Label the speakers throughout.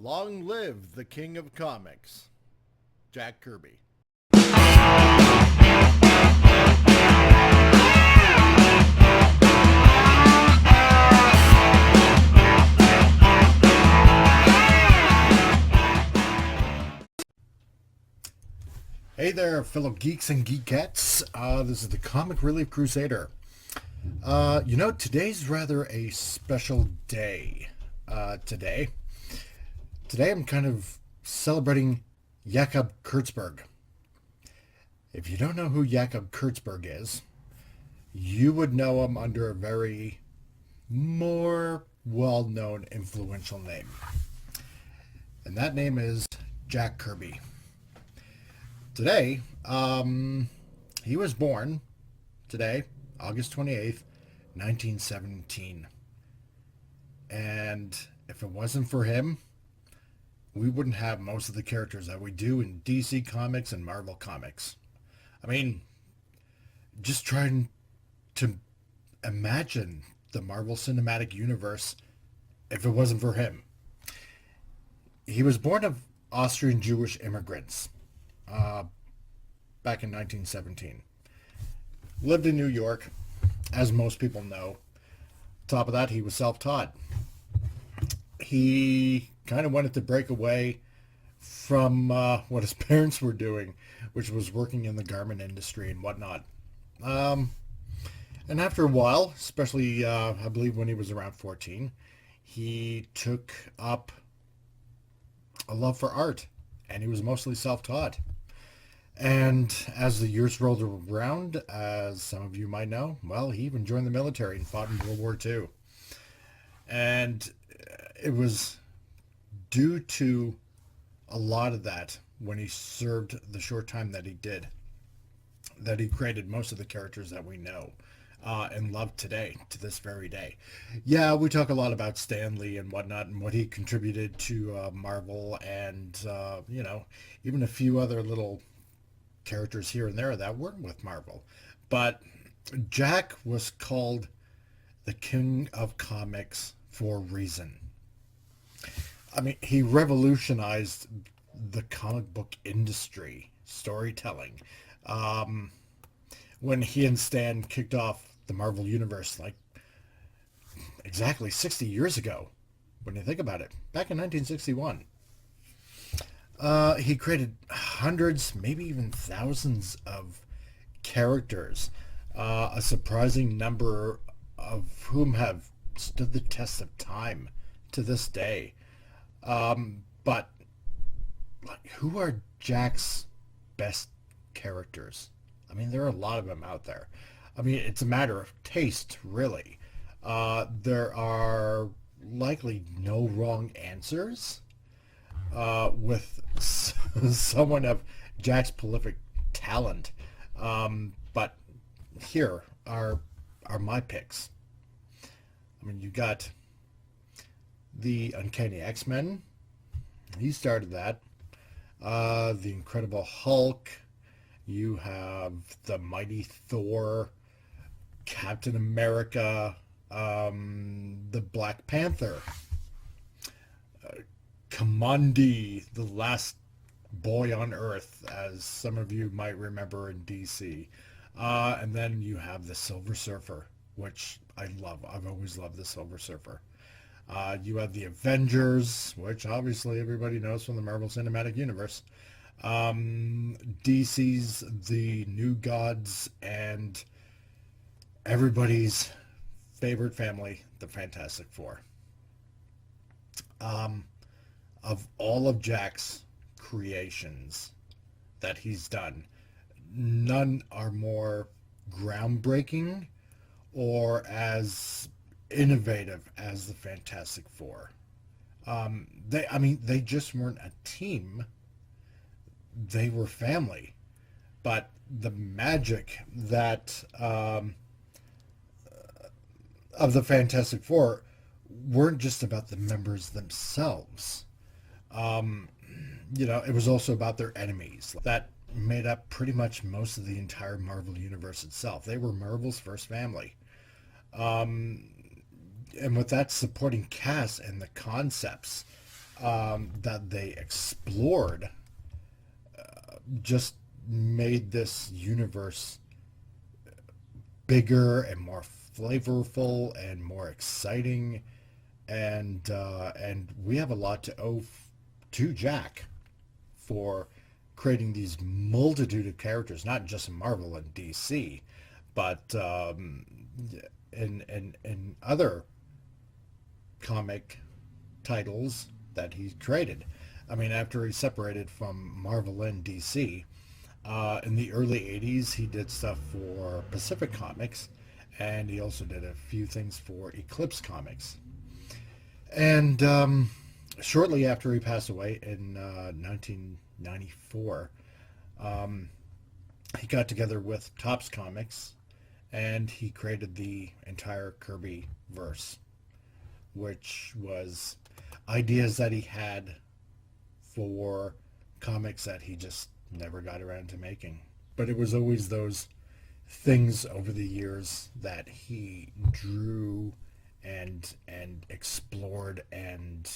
Speaker 1: Long live the king of comics, Jack Kirby. Hey there, fellow geeks and geekettes. This is the Comic Relief Crusader. Today's rather a special day. Today I'm kind of celebrating Jakob Kurtzberg. If you don't know who Jakob Kurtzberg is, you would know him under a very more well-known, influential name. And that name is Jack Kirby. Today, he was born today, August 28th, 1917. And if it wasn't for him, we wouldn't have most of the characters that we do in DC Comics and Marvel Comics. I mean, just trying to imagine the Marvel Cinematic Universe if it wasn't for him. He was born of Austrian Jewish immigrants back in 1917. Lived in New York, as most people know. Top of that, he was self-taught. He kind of wanted to break away from what his parents were doing, which was working in the garment industry and whatnot. And after a while, especially I believe when he was around 14, he took up a love for art, and he was mostly self-taught. And as the years rolled around, as some of you might know, well, he even joined the military and fought in World War II. And it was due to a lot of that, when he served the short time that he did, that he created most of the characters that we know and love today, to this very day. Yeah, we talk a lot about Stan Lee and whatnot and what he contributed to Marvel and, even a few other little characters here and there that weren't with Marvel. But Jack was called the king of comics for a reason. I mean, he revolutionized the comic book industry, storytelling. When he and Stan kicked off the Marvel Universe, like exactly 60 years ago, when you think about it, back in 1961. He created hundreds, maybe even thousands of characters, a surprising number of whom have stood the test of time to this day. But who are Jack's best characters? I mean, there are a lot of them out there. I mean, it's a matter of taste, really. There are likely no wrong answers with someone of Jack's prolific talent. But here are my picks. I mean, you got the Uncanny X-Men. He started that. The Incredible Hulk. You have the Mighty Thor, Captain America, the Black Panther, Kamandi, the last boy on Earth, as some of you might remember in DC. And then you have the Silver Surfer, which I love. I've always loved the Silver Surfer. You have the Avengers, which obviously everybody knows from the Marvel Cinematic Universe. DC's The New Gods, and everybody's favorite family, the Fantastic Four. Of all of Jack's creations that he's done, none are more groundbreaking or as innovative as the Fantastic Four. They just weren't a team. They were family. But the magic that of the Fantastic Four weren't just about the members themselves. It was also about their enemies that made up pretty much most of the entire Marvel Universe itself. They were Marvel's first family. And with that supporting cast and the concepts, that they explored just made this universe bigger and more flavorful and more exciting, and we have a lot to owe to Jack for creating these multitude of characters, not just in Marvel and DC, but in other comic titles that he created. I mean, after he separated from Marvel and DC, in the early 80s, he did stuff for Pacific Comics, and he also did a few things for Eclipse Comics. And shortly after he passed away in 1994, he got together with Topps Comics, and he created the entire Kirby verse, which was ideas that he had for comics that he just never got around to making. But it was always those things over the years that he drew and explored and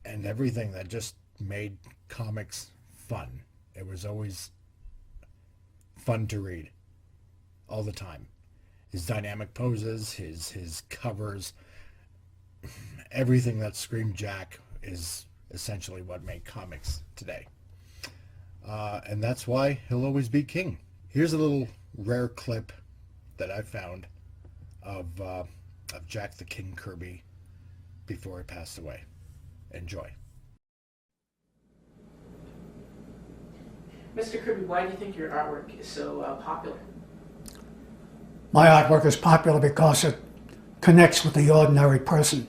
Speaker 1: everything that just made comics fun. It was always fun to read all the time. His dynamic poses, his covers, everything that screamed Jack is essentially what made comics today. And that's why he'll always be king. Here's a little rare clip that I found of Jack the King Kirby before he passed away. Enjoy.
Speaker 2: Mr. Kirby, why do you think your artwork is so popular?
Speaker 3: My artwork is popular because it connects with the ordinary person,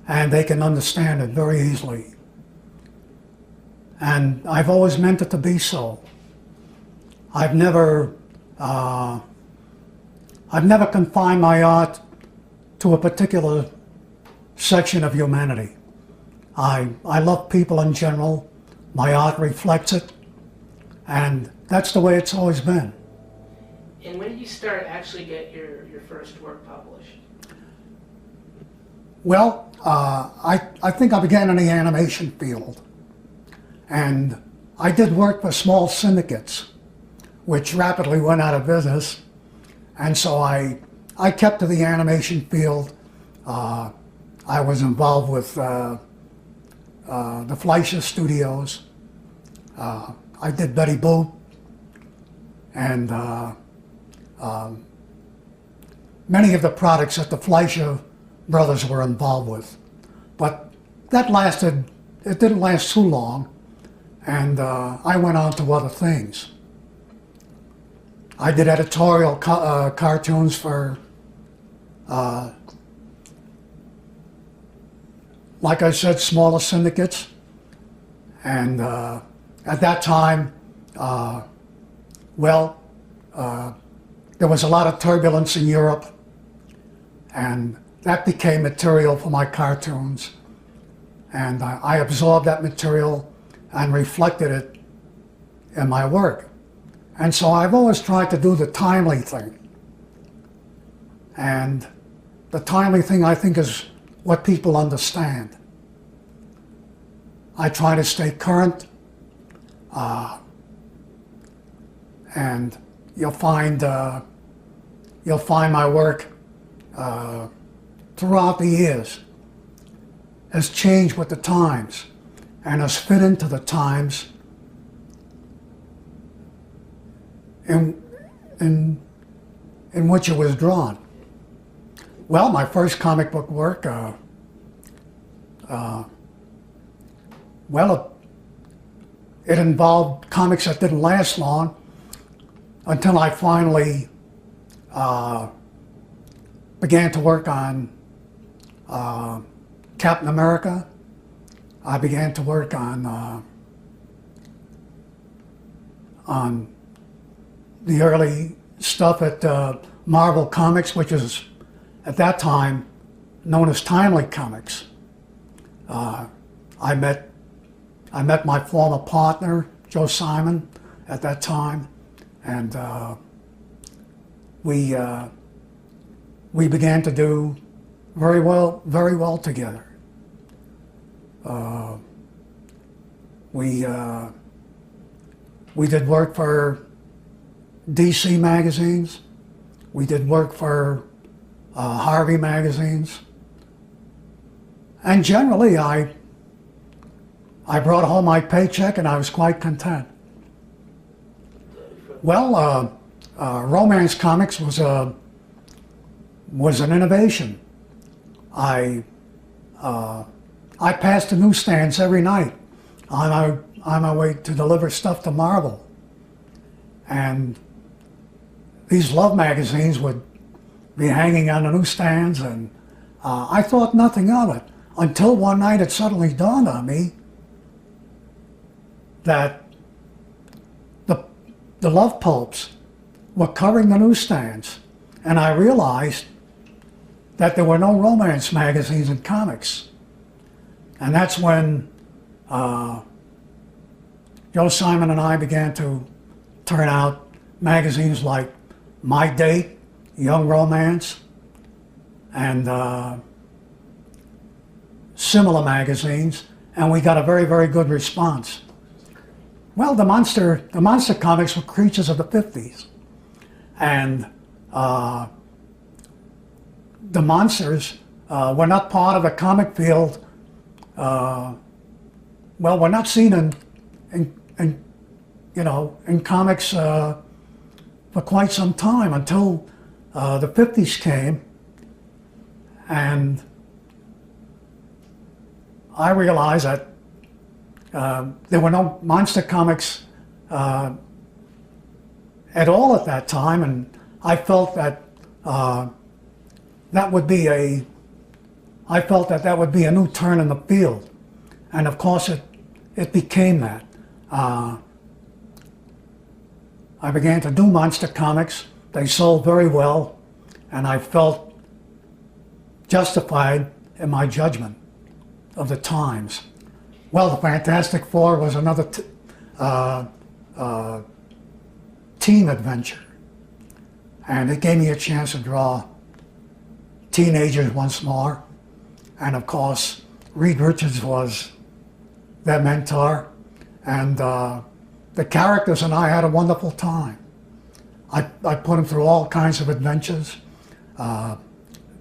Speaker 3: and they can understand it very easily. And I've always meant it to be so. I've never confined my art to a particular section of humanity. I love people in general. My art reflects it, and that's the way it's always been.
Speaker 2: And when did you start actually get your first work published?
Speaker 3: Well, I think I began in the animation field, and I did work for small syndicates, which rapidly went out of business, and so I kept to the animation field. I was involved with the Fleischer Studios. I did Betty Boop, and many of the products that the Fleischer brothers were involved with. But that it didn't last too long, and I went on to other things. I did editorial cartoons for, like I said, smaller syndicates. And at that time, there was a lot of turbulence in Europe, and that became material for my cartoons. And I absorbed that material and reflected it in my work. And so I've always tried to do the timely thing. And the timely thing, I think, is what people understand. I try to stay current, and you'll find my work throughout the years has changed with the times and has fit into the times in which it was drawn. Well, my first comic book work, it involved comics that didn't last long until I finally began to work on Captain America. I began to work on the early stuff at Marvel Comics, which is at that time known as Timely Comics. I met my former partner, Joe Simon, at that time, and we began to do very well together. We we did work for DC magazines. We did work for Harvey magazines. And generally, I brought home my paycheck and I was quite content. Well, romance comics was an innovation. I passed the newsstands every night on my way to deliver stuff to Marvel. And these love magazines would be hanging on the newsstands, and I thought nothing of it until one night it suddenly dawned on me that the love pulps were covering the newsstands, and I realized that there were no romance magazines in comics. And that's when Joe Simon and I began to turn out magazines like My Date, Young Romance, and similar magazines, and we got a very, very good response. Well, the monster comics were creatures of the 50s, and the monsters were not part of the comic field. Well, we're not seen in comics for quite some time until the 50s came, and I realized that there were no monster comics at all at that time, and I felt that that would be a new turn in the field, and of course it became that. I began to do monster comics. They sold very well, and I felt justified in my judgment of the times. Well, the Fantastic Four was another teen adventure, and it gave me a chance to draw teenagers once more. And of course, Reed Richards was their mentor, and the characters and I had a wonderful time. I put them through all kinds of adventures.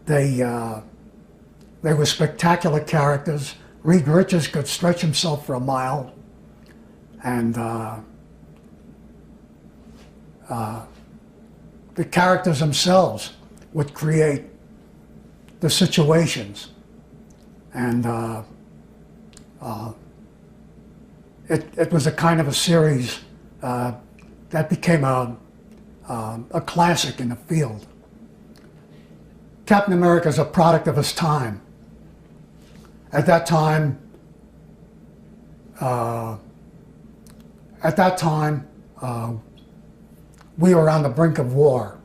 Speaker 3: They were spectacular characters. Reed Richards could stretch himself for a mile, and the characters themselves would create the situations, and it was a kind of a series that became a classic in the field. Captain America is a product of his time. At that time, we were on the brink of war.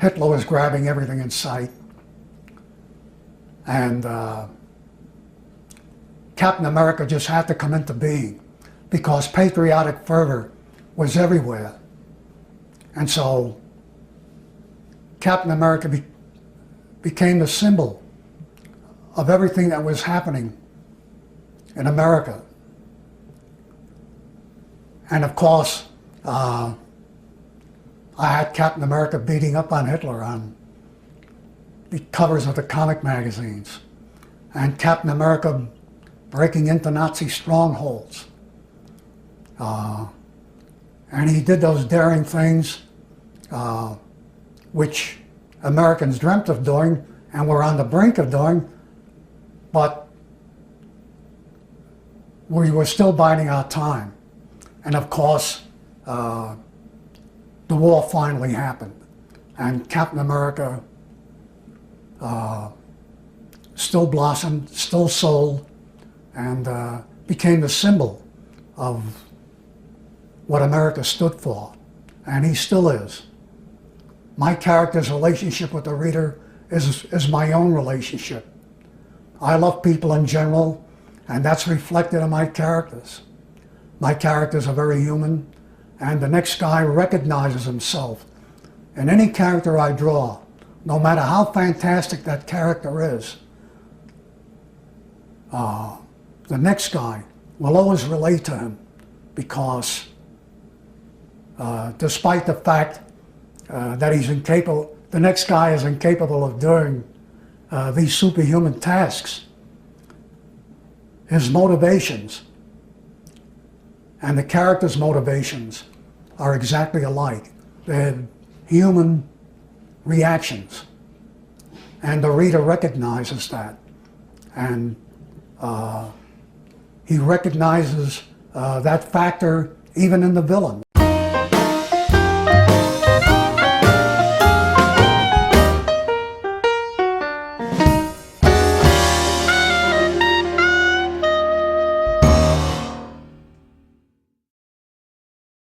Speaker 3: Hitler was grabbing everything in sight, and Captain America just had to come into being because patriotic fervor was everywhere. And so Captain America became the symbol of everything that was happening in America. And of course, I had Captain America beating up on Hitler on the covers of the comic magazines, and Captain America breaking into Nazi strongholds. And he did those daring things which Americans dreamt of doing and were on the brink of doing, but we were still biding our time. And of course, the war finally happened, and Captain America still blossomed, still sold, and became the symbol of what America stood for, and he still is. My character's relationship with the reader is my own relationship. I love people in general, and that's reflected in my characters. My characters are very human, and the next guy recognizes himself in any character I draw, no matter how fantastic that character is. the next guy will always relate to him because despite the fact that he's incapable, the next guy is incapable of doing these superhuman tasks, his motivations and the character's motivations are exactly alike. They're human reactions. And the reader recognizes that. And he recognizes that factor even in the villain.